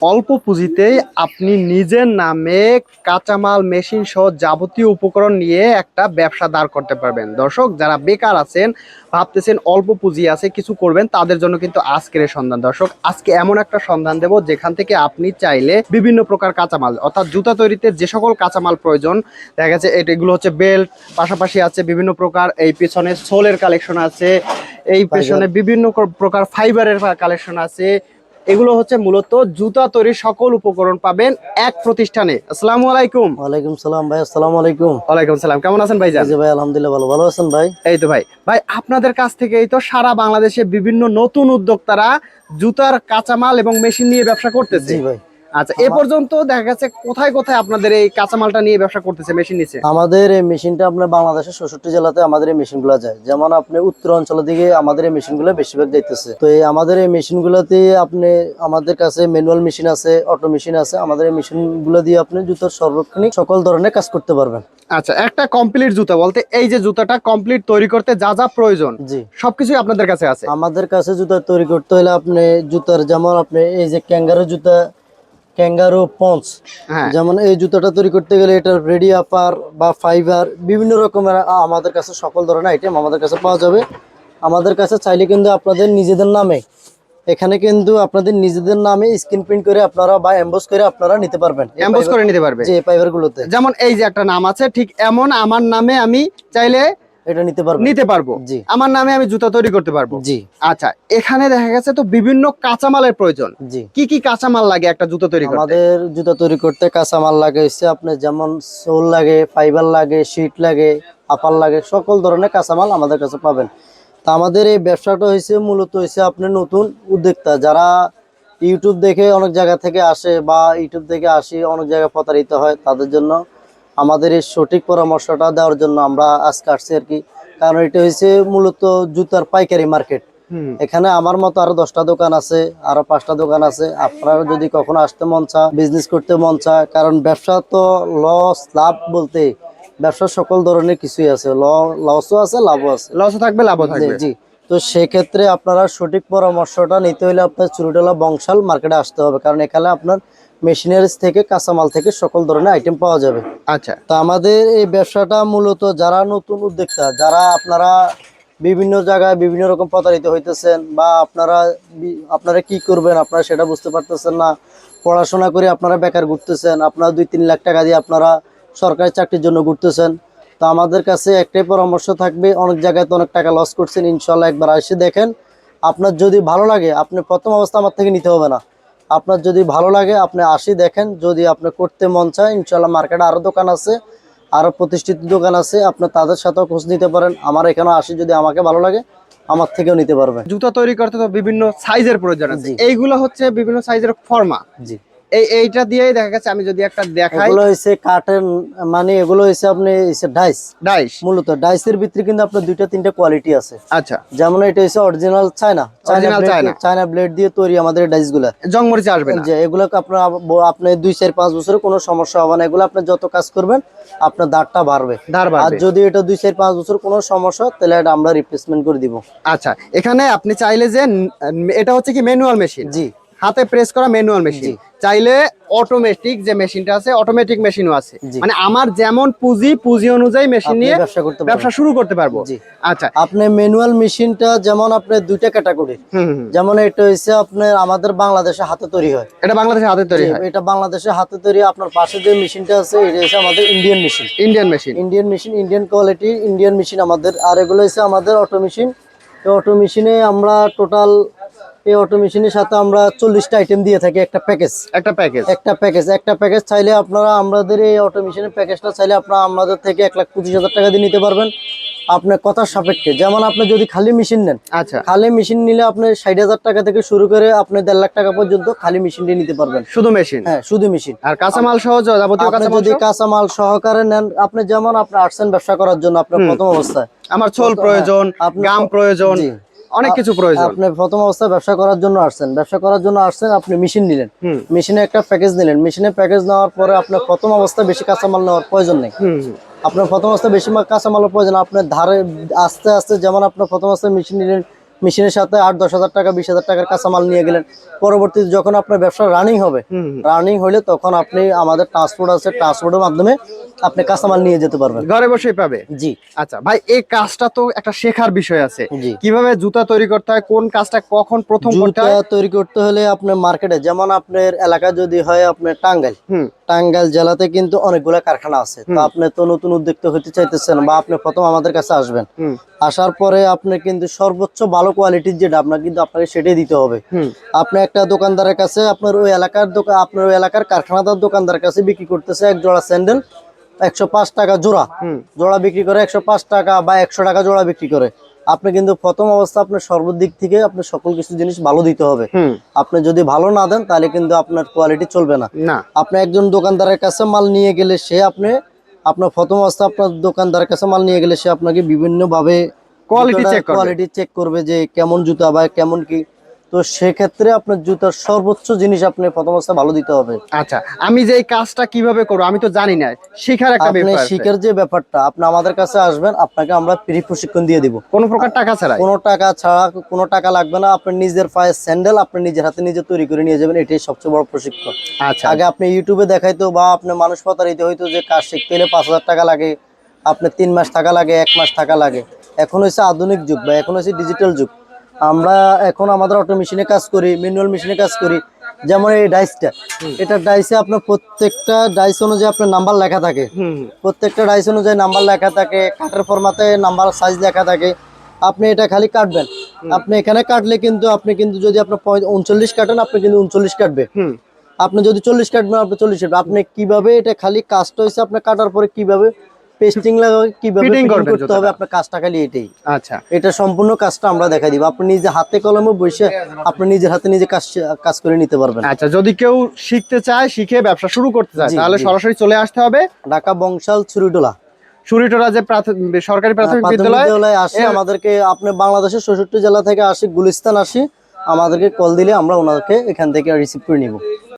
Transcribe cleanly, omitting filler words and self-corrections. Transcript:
অল্প পুঁজিতেই আপনি নিজের নামে কাঁচামাল মেশিন সহ যাবতীয় উপকরণ নিয়ে একটা ব্যবসা দাঁড় করতে পারবেন। দর্শক, যারা বেকার আছেন, ভাবতেছেন অল্প পুঁজি আছে কিছু করবেন, তাদের জন্য কিন্তু আজকের এই সন্ধান। দর্শক, আজকে এমন একটা সন্ধান দেব যেখান থেকে আপনি চাইলে বিভিন্ন প্রকার কাঁচামাল, অর্থাৎ জুতা তৈরিতে যে সকল কাঁচামাল প্রয়োজন, দেখা গেছে এগুলো হচ্ছে বেল্ট, পাশাপাশি আছে বিভিন্ন প্রকার, এই পেছনে সোলের কালেকশন আছে, এই পেছনে বিভিন্ন প্রকার ফাইবারের কালেকশন আছে। এগুলো হচ্ছে মূলত জুতা তৈরির সকল উপকরণ পাবেন এক প্রতিষ্ঠানে। আসসালামু আলাইকুম। ওয়ালাইকুম সালাম ভাই। আসসালামু আলাইকুম। ওয়ালাইকুম সালাম, কেমন আছেন ভাইজান? জি ভাই, আলহামদুলিল্লাহ ভালো। ভালো আছেন ভাই? এই তো ভাই, আপনাদের কাছ থেকেই তো সারা বাংলাদেশে বিভিন্ন নতুন উদ্যোক্তারা জুতার কাঁচামাল এবং মেশিন নিয়ে ব্যবসা করতেছে। জি ভাই। আচ্ছা, এ পর্যন্ত দেখা গেছে কোথায় কোথায় আপনাদের এই কাঁচামালটা নিয়ে ব্যবসা করতেছে, মেশিন নিচ্ছে? আমাদের এই মেশিনটা আপনার বাংলাদেশের 66 জেলাতে আমাদের এই মেশিনগুলো যায়। যেমন আপনি উত্তর অঞ্চলের দিকে আমাদের এই মেশিনগুলো বেশিরভাগ যাইতেছে। তো এই আমাদের এই মেশিনগুলোতে আপনি আমাদের কাছে ম্যানুয়াল মেশিন আছে, অটো মেশিন আছে। আমাদের এই মেশিনগুলো দিয়ে আপনি জুতার সার্বক্ষণিক সকল ধরনের কাজ করতে পারবেন। আচ্ছা, একটা কমপ্লিট জুতা বলতে এই যে জুতাটা কমপ্লিট তৈরি করতে যা যা প্রয়োজন জি, সবকিছুই আপনাদের কাছে আছে? আমাদের কাছে জুতা তৈরি করতে হলে আপনি জুতার যেমন আপনি এই যে ক্যাঙ্গারু জুতা, ক্যাঙ্গারু পঞ্চ, হ্যাঁ। যেমন এই জুতাটা তৈরি করতে গেলে এটার রেডি আপার বা ফাইবার বিভিন্ন রকমের আমাদের কাছে সকল ধরনের আইটেম আমাদের কাছে পাওয়া যাবে। আমাদের কাছে চাইলে কিন্তু আপনাদের নিজেদের নামে, এখানে কিন্তু আপনাদের নিজেদের নামে স্ক্রিন প্রিন্ট করে আপনারা বা এমবস করে আপনারা নিতে পারবেন। এমবস করে নিতে পারবে? যে ফাইবার গুলোতে যেমন এই যে একটা নাম আছে, ঠিক এমন আমার নামে আমি চাইলে এটা নিতে পারবো। জি, জি, আমার নামে আমি জুতা তৈরি করতে পারবো। জি। আচ্ছা, এখানে দেখা গেছে তো বিভিন্ন কাঁচামালের প্রয়োজন। জি, কি কি কাঁচামাল লাগে একটা জুতা তৈরি করতে? আমাদের জুতা তৈরি করতে কাঁচামাল লাগে হচ্ছে আপনার যেমন সোল লাগে, ফাইবার লাগে, শীট লাগে, আপার লাগে, সকল ধরনের কাঁচামাল আমাদের কাছে পাবেন। তা আমাদের এই ব্যবসাটা হয়েছে মূলত হয়েছে আপনি নতুন উদ্যোক্তা যারা ইউটিউব দেখে অনেক জায়গা থেকে আসে বা ইউটিউব থেকে আসি অনেক জায়গায় প্রতারিত হয়, তাদের জন্য আমাদের এই সঠিক পরামর্শটা দেওয়ার জন্য আমরা আজকে আসছি আর কি। কারণ এটা হয়েছে মূলত জুতার পাইকারি মার্কেট। এখানে আমার মতো আরো 10টা দোকান আছে, আরো 5টা দোকান আছে। আপনারা যদি কখনো আসতে মন চা, বিজনেস করতে মন চায়, কারণ ব্যবসা তো লস লাভ বলতে ব্যবসার সকল ধরনের কিছুই আছে, লসও আছে লাভও আছে। লসও থাকবে, লাভও থাকবে। জি। তো সেক্ষেত্রে আপনারা সঠিক পরামর্শটা নিতে হলে আপনার চুরুটলা বংশাল মার্কেটে আসতে হবে, কারণ এখানে আপনার মেশিনারিজ থেকে কাঁচামাল থেকে সকল ধরনের আইটেম পাওয়া যাবে। আচ্ছা, তো আমাদের এই ব্যবসাটা মূলত যারা নতুন উদ্যোক্তা, যারা আপনারা বিভিন্ন জায়গায় বিভিন্ন রকম প্রতারিত হইতেছেন বা আপনারা কি করবেন আপনারা সেটা বুঝতে পারতেছেন না, পড়াশোনা করে আপনারা বেকার ঘুরতেছেন, আপনারা 2-3 লাখ টাকা দিয়ে আপনারা সরকারি চাকরির জন্য ঘুরতেছেন। তো আমাদের কাছে একটাই পরামর্শ থাকবে, অনেক জায়গায় তো অনেক টাকা লস করছেন, ইনশাল্লাহ একবার এসে দেখেন। আপনার যদি ভালো লাগে আপনি প্রথম অবস্থা আমার থেকে নিতে হবে না। আপনার যদি ভালো লাগে আপনি আসি দেখেন, যদি আপনি করতে মন চায় ইনশাল্লাহ মার্কেটে আরো দোকান আছে, আরো প্রতিষ্ঠিত দোকান আছে, আপনি তাদের সাথেও খোঁজ নিতে পারেন। আমার এখানে আসি, যদি আমাকে ভালো লাগে আমার থেকেও নিতে পারবেন। জুতা তৈরি করতে তো বিভিন্ন সাইজের প্রয়োজন আছে। জি, এইগুলো হচ্ছে বিভিন্ন সাইজের ফর্মা। জি। এইটা দিয়েই দেখা গেছে আমি যদি একটা দেখাই, এগুলো হচ্ছে কাঠের, মানে এগুলো হচ্ছে আপনি ডাইস। ডাইস। মূলত ডাইসের ভিতরে কিন্তু আপনার 2-3টা কোয়ালিটি আছে। আচ্ছা, যেমন এটা হচ্ছে অরিজিনাল চায়না ব্লেড দিয়ে তৈরি আমাদের ডাইস গুলা। জংমরিচ আসবে না? যে এগুলোকে আপনি 2-4-5 বছরে কোনো সমস্যা হবে না। এগুলো আপনি যত কাজ করবেন আপনার দাঁড়টা বাড়বে। আর যদি এটা 2-4-5 বছর কোনো সমস্যা, তাহলে এটা আমরা রিপ্লেসমেন্ট করে দিব। আচ্ছা, এখানে আপনি চাইলে যে এটা হচ্ছে কি ম্যানুয়াল মেশিন? জি, হাতে প্রেস করা ম্যানুয়াল মেশিন। জি। চাইলে অটোমেটিক যে মেশিনটা আছে, অটোমেটিক মেশিনও আছে। জি। মানে আমার যেমন পুঁজি অনুযায়ী মেশিন আপনি নিয়ে ব্যবসা শুরু করতে পারবো। জি। আচ্ছা, আপনি ম্যানুয়াল মেশিনটা যেমন আপনার 2টা ক্যাটাগরি। যেমন এটা হচ্ছে আপনার আমাদের বাংলাদেশে হাতে তৈরি হয়। এটা বাংলাদেশে হাতে তৈরি হয়? এটা বাংলাদেশে হাতে তৈরি। আপনার পাশে যে মেশিনটা আছে এটা হচ্ছে আমাদের Indian machine. Indian quality Indian machine আমাদের। আর এগুলো হচ্ছে আমাদের অটো মেশিন। এই অটো মেশিনে আমরা টোটাল, এই অটো মেশিনের সাথে আমরা 40টা আইটেম দিয়ে থাকি একটা প্যাকেজ চাইলে আপনারা আমাদের এই অটো মেশিনের প্যাকেজটা চাইলে আপনারা আমাদের থেকে 1,25,000 টাকা দিয়ে নিতে পারবেন আপনার কথার সাপেক্ষে। যেমন আপনি যদি খালি মেশিন নেন, আচ্ছা, খালি মেশিন নিলে আপনি 60,000 টাকা থেকে শুরু করে আপনি 1.5 লাখ টাকা পর্যন্ত খালি মেশিন দিয়ে নিতে পারবেন। শুধু মেশিন? হ্যাঁ, শুধু মেশিন। আর কাঁচামাল সহ যাবতীয় কাঁচামাল যদি কাঁচামাল সহকারে নেন, আপনি যেমন আপনি আসছেন ব্যবসা করার জন্য, আপনার প্রথম অবস্থায় আমার ছোল প্রয়োজন, গাম প্রয়োজন, অনেক কিছু প্রয়োজন। আপনি প্রথম অবস্থায় ব্যবসা করার জন্য আসছেন, আপনি মেশিন নিলেন, মেশিনে একটা প্যাকেজ নিলেন। মেশিনে প্যাকেজ নেওয়ার পরে আপনার প্রথম অবস্থায় বেশি কাঁচামাল নেওয়ার প্রয়োজন নেই। আপনার প্রথম অবস্থায় বেশি কাঁচামালের প্রয়োজন। আপনার ধারে আস্তে আস্তে, যেমন আপনার প্রথম অবস্থায় মেশিন নিলেন, মেশিনের সাথে 8-10 হাজার টাকা 20 হাজার টাকার কাঁচামাল নিয়ে গেলেন, পরবর্তীতে যখন আপনার ব্যবসা রানিং হবে, রানিং হলে তখন আপনি আমাদের ট্রান্সপোর্ট আছে, ট্রান্সপোর্টের মাধ্যমে আপনি কাঁচামাল নিয়ে যেতে পারবেন। ঘরে বসেই পাবে? জি। আচ্ছা ভাই, এই কাজটা তো একটা শেখার বিষয় আছে, জি। কিভাবে জুতা তৈরি করতে হয়, কোন কাজটা কখন প্রথম করতে জুতা হয়? তৈরি করতে হলে আপনার মার্কেটে, যেমন আপনার এলাকা যদি হয় আপনার টাঙ্গাইল, হুম টাঙ্গাইল জেলাতে কিন্তু অনেকগুলো কারখানা আছে। তো আপনি তো নতুন উদ্যোক্তা হতে চাইতেছেন, বা আপনি প্রথম আমাদের কাছে আসবেন, হুম আসার পরে আপনি কিন্তু সর্বোচ্চ ভালো কোয়ালিটির যেটা আপনার কিন্তু আপনাকে সেটাই দিতে হবে। হুম আপনি একটা দোকানদারের কাছে, আপনার ওই এলাকার আপনার ওই এলাকার কারখানাদার দোকানদারের কাছে বিক্রি করতেছে এক জোড়া স্যান্ডেল 105 টাকা জোড়া, হুম জোড়া বিক্রি করে 105 টাকা বা 100 টাকা জোড়া বিক্রি করে। আপনি কিন্তু প্রথম অবস্থা আপনার সর্বদিক থেকে আপনার সকল কিছু জিনিস ভালো দিতে হবে। হুম আপনি যদি ভালো না দেন তাহলে কিন্তু আপনার কোয়ালিটি চলবে না। না। আপনি একজন দোকানদারের কাছে মাল নিয়ে গেলে সে আপনার প্রথম অবস্থা আপনার দোকানদারের কাছে মাল নিয়ে গেলে সে আপনাকে বিভিন্ন ভাবে কোয়ালিটি চেক করবে। কোয়ালিটি চেক করবে যে কেমন জুতা বা কেমন কি। তো সেক্ষেত্রে আপনার জুতার সর্বোচ্চ জিনিস আপনি প্রথম অবস্থা ভালো দিতে হবে। আচ্ছা, আমি যে এই কাজটা কিভাবে করবো আমি তো জানি না, শেখার একটা আপনি ব্যাপার আছে। শিখের যে ব্যাপারটা, আপনি আমাদের কাছে আসবেন, আপনাকে আমরা ফ্রি প্রশিক্ষণ দিয়ে দিব, কোনো প্রকার টাকা ছাড়াই? কোনো টাকা ছাড়া, কোনো টাকা লাগবে না। আপনার নিজের পায়ে স্যান্ডেল আপনি নিজের হাতে নিজে তৈরি করে নিয়ে যাবেন, এটাই সবচেয়ে বড় প্রশিক্ষণ। আচ্ছা আগে আপনি ইউটিউবে দেখাইতো বা আপনি মানুষ প্রতারিত হইতো যে কাজ শিখতে হলে 5,000 টাকা লাগে, আপনার 3 মাস টাকা লাগে, 1 মাস টাকা লাগে। এখন হচ্ছে আধুনিক যুগ বা এখন হচ্ছে ডিজিটাল যুগ। আমরা এখন আমাদের অটো মেশিনে কাজ করি, ম্যানুয়াল মেশিনে কাজ করি। যেমন এই ডাইসটা, এটা ডাইসে আপনার প্রত্যেকটা ডাইস অনুযায়ী আপনার নাম্বার লেখা থাকে, হুম হুম প্রত্যেকটা ডাইস অনুযায়ী নাম্বার লেখা থাকে, কাঠের ফরমাতে নাম্বার সাইজ লেখা থাকে। আপনি এটা খালি কাটবেন, আপনি এখানে কাটলে কিন্তু আপনি কিন্তু যদি আপনার 39 কাটেন আপনি কিন্তু 39 কাটবে, হুম আপনি যদি 40 কাটবেন আপনি 40 কাটবে। আপনি কিভাবে এটা খালি কাজটা হয়েছে আপনার কাটার পরে কিভাবে পেস্টিং লাগাবে, কিভাবে ফিটিং ফিটিং করবেন করতে হবে, জুতাটা। আপনার কাজটা খালি এটাই। আচ্ছা এটা সম্পূর্ণ কাজটা আমরা দেখাই দিব, আপনি নিজে হাতে কলমে বসে আপনি নিজের হাতে নিজে কাজ কাজ করে নিতে পারবেন। আচ্ছা, যদি কেউ শিখতে চায়, শিখে ব্যবসা শুরু করতে চায়, জি, তাহলে জি। সরাসরি চলে আসতে হবে ঢাকা বংশাল ছুরিটোলা সুরিটোলা যে সরকারি প্রাথমিক প্রাথমিক বিদ্যালয়। বিদ্যালয়ে আসি, আমাদেরকে আপনি বাংলাদেশের 66 জেলা থেকে আসি, গুলিস্তান আসি, আমাদেরকে কল দিলে আমরা ওনাদেরকে এখান থেকে রিসিভ করে নিব।